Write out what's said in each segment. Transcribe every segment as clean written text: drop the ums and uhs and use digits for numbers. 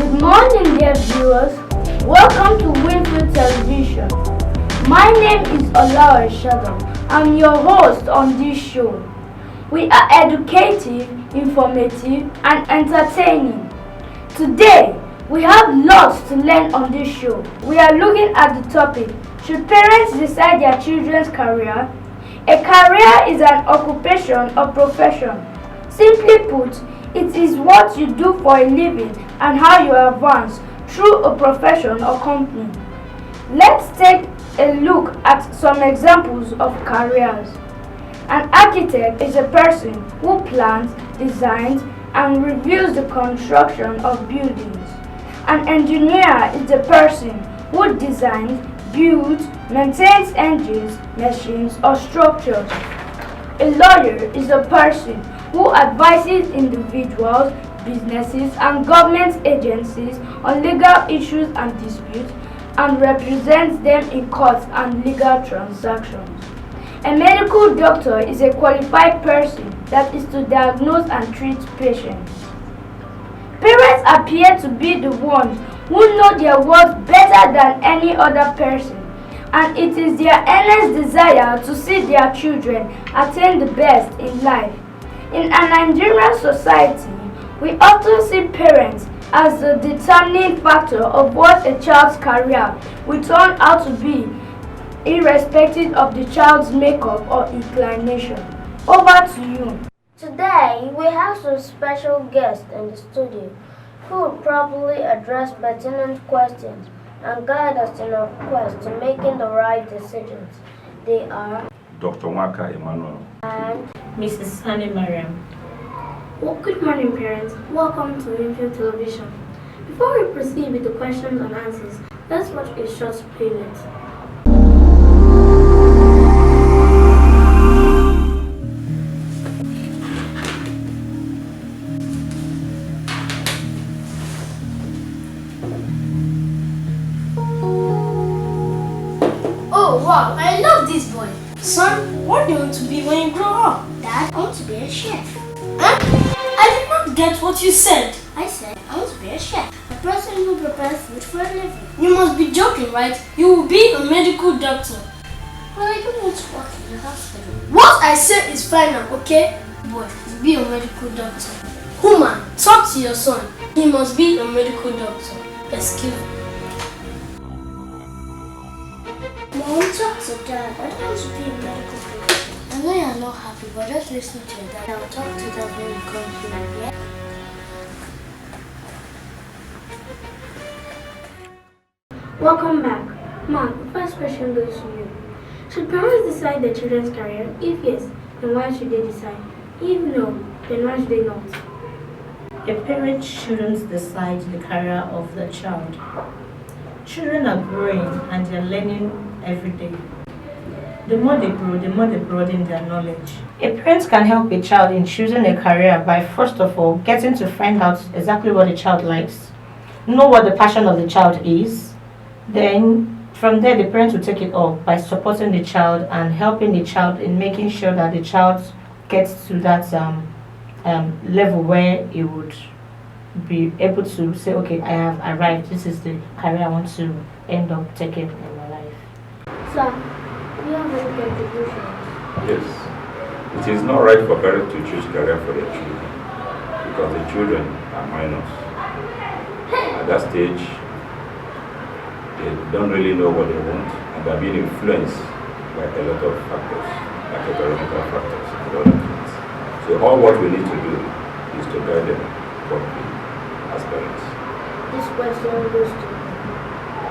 Good morning, dear viewers. Welcome to Winfield Television. My name is Olaore Shadow. I'm your host on this show. We are educative, informative, and entertaining. Today, we have lots to learn on this show. We are looking at the topic, should parents decide their children's career? A career is an occupation or profession. Simply put, it is what you do for a living and how you advance through a profession or company. Let's take a look at some examples of careers. An architect is a person who plans, designs, and reviews the construction of buildings. An engineer is a person who designs, builds, maintains engines, machines, or structures. A lawyer is a person who advises individuals, businesses, and government agencies on legal issues and disputes and represents them in courts and legal transactions. A medical doctor is a qualified person that is to diagnose and treat patients. Parents appear to be the ones who know their worth better than any other person, and it is their earnest desire to see their children attain the best in life. In a Nigerian society, we often see parents as the determining factor of what a child's career will turn out to be, irrespective of the child's makeup or inclination. Over to you. Today, we have some special guests in the studio who will probably address pertinent questions and guide us in our quest to making the right decisions. They are Dr. Waka Emmanuel and Mrs. Annie Mariam. Well, good morning, parents. Welcome to Winfield Television. Before we proceed with the questions and answers, let's watch a short playlist. Oh wow, I love this boy. Son, what do you want to be when you grow up? Dad, I want to be a chef. Huh? I did not get what you said. I said I want to be a chef. A person who prepares food for a living. You must be joking, right? You will be a medical doctor. Well, I don't want to work in the hospital. What I said is final, okay? Boy, to be a medical doctor. Woman, talk to your son. He must be a medical doctor. Excuse me. Mom, talk to Dad. I don't want to be a medical professional. I know you're not happy, but just listen to your dad. I'll talk to Dad when you come here, yeah? Welcome back. Mom, the first question goes to you. Should parents decide their children's career? If yes, then why should they decide? If no, then why should they not? A parent shouldn't decide the career of the child. Children are growing and they're learning every day. The more they grow, the more they broaden their knowledge. A parent can help a child in choosing a career by first of all getting to find out exactly what the child likes, know what the passion of the child is. Then from there the parent will take it up by supporting the child and helping the child in making sure that the child gets to that level where he would be able to say, okay, I have arrived, this is the career I want to end up taking in my life. Sir, do you have any contribution? Yes. It is not right for parents to choose career for their children because the children are minors. At that stage, they don't really know what they want and they're being influenced by a lot of factors, like environmental factors and other things. So all what we need to do is to guide them properly as parents. this question goes to you.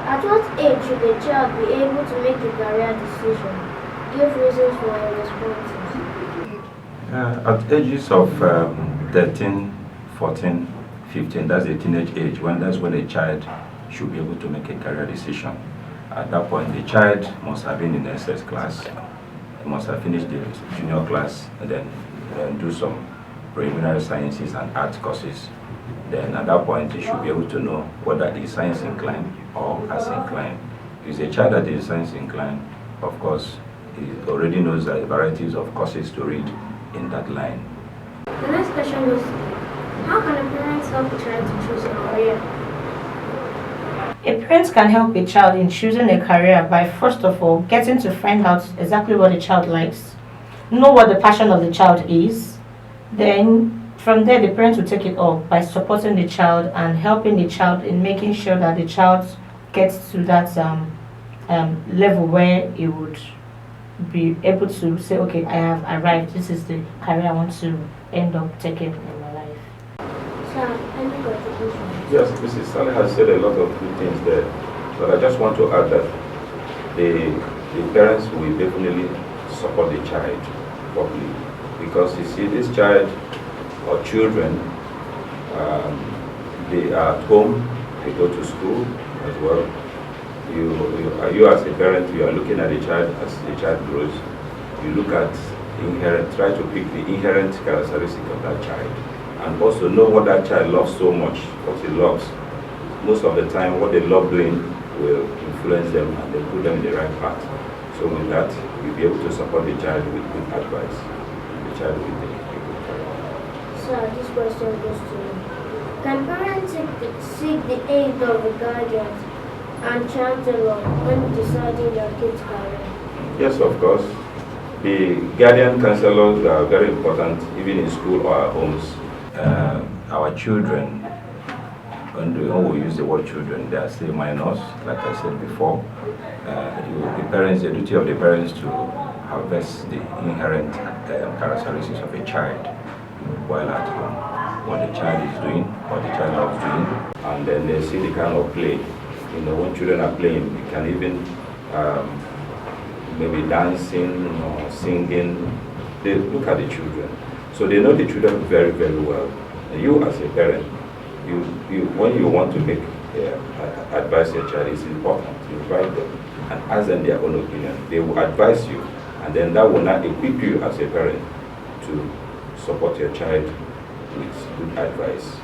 At what age should a child be able to make a career decision? Give reasons for your responses. At ages of 13, 14, 15, that's the teenage age, that's when a child should be able to make a career decision. At that point, the child must have been in SS class, he must have finished the junior class, and then do some preliminary sciences and art courses. Then at that point, he should be able to know whether he is science inclined or arts inclined. If it's a child that is science inclined, of course, he already knows the varieties of courses to read in that line. The next question goes to you. How can a parent help a child to choose a career? A parent can help a child in choosing a career by first of all getting to find out exactly what the child likes, know what the passion of the child is. Then from there the parents will take it up by supporting the child and helping the child in making sure that the child gets to that level where it would be able to say, okay, I have arrived, this is the career I want to end up taking in my life. Sir, any contribution? Yes, Mrs. Sally has said a lot of good things there, but I just want to add that the parents will definitely support the child properly, because you see, this child or children, they are at home, they go to school as well. You as a parent, you are looking at the child as the child grows. You look at try to pick the inherent characteristic of that child, and also know what that child loves so much, what he loves. Most of the time, what they love doing will influence them and they put them in the right path. So with that, you'll be able to support the child with good advice. The child will take a good career. Sir, this question goes to you. Can parents seek the aid of the guardians and chancellor when deciding their kids' career? Yes, of course. The guardian counselors are very important, even in school or at homes. Our children, when we use the word children, they are still minors, like I said before. The duty of the parents to harvest the inherent characteristics of a child while at home, what the child is doing, what the child loves doing, and then they see the kind of play. When children are playing, you can even maybe dancing or singing. They look at the children, so they know the children very, very well. And you, as a parent, when you want to make advise your child, it's important to invite them and ask them their own opinion. They will advise you, and then that will not equip you as a parent to support your child with good advice.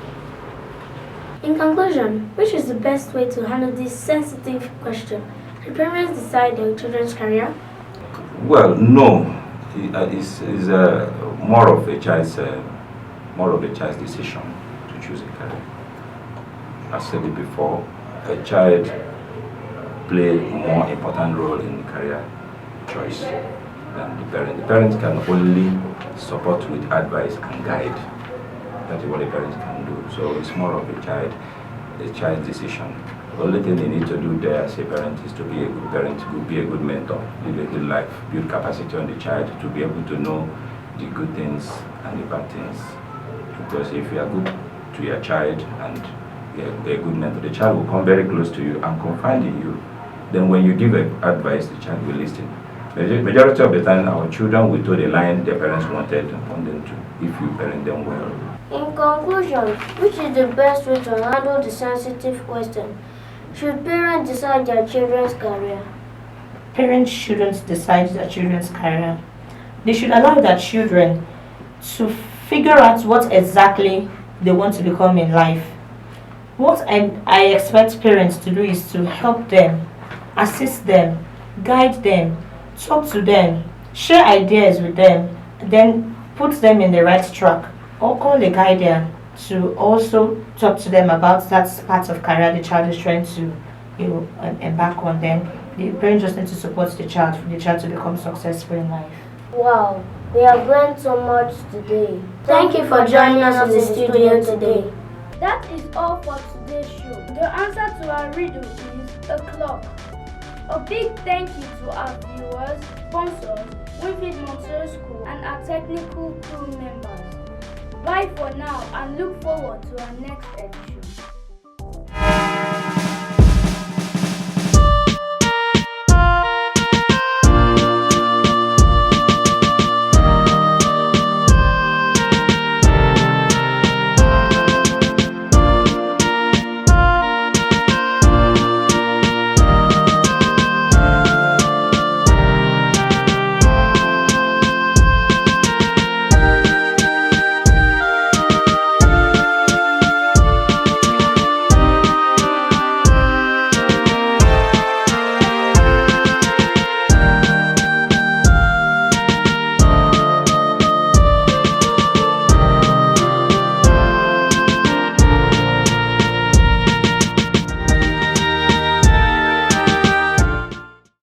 In conclusion, which is the best way to handle this sensitive question? Should parents decide their children's career? Well, no. It's more of a child's decision to choose a career. I said it before. A child play a more important role in career choice than the parent. The parents can only support with advice and guide. That is what a parent can do. So it's more of a child's decision. The only thing they need to do there as a parent is to be a good parent, to be a good mentor, live a good life, build capacity on the child to be able to know the good things and the bad things. Because if you are good to your child and you are a good mentor, the child will come very close to you and confide in you. Then when you give advice, the child will listen. Majority of the time, our children will toe the line their parents wanted upon them to, if you parent them well. In conclusion, which is the best way to handle the sensitive question? Should parents decide their children's career? Parents shouldn't decide their children's career. They should allow their children to figure out what exactly they want to become in life. What I expect parents to do is to help them, assist them, guide them, talk to them, share ideas with them, then put them in the right track, or call the guardian to also talk to them about that part of career the child is trying to embark on. Then the parents just need to support the child for the child to become successful in life. Wow, we have learned so much today. Thank you for joining us in the studio today. That is all for today's show. The answer to our riddle is a clock. A big thank you to our viewers, sponsors, Winfield Montessori School, and our technical crew members. Bye for now and look forward to our next episode.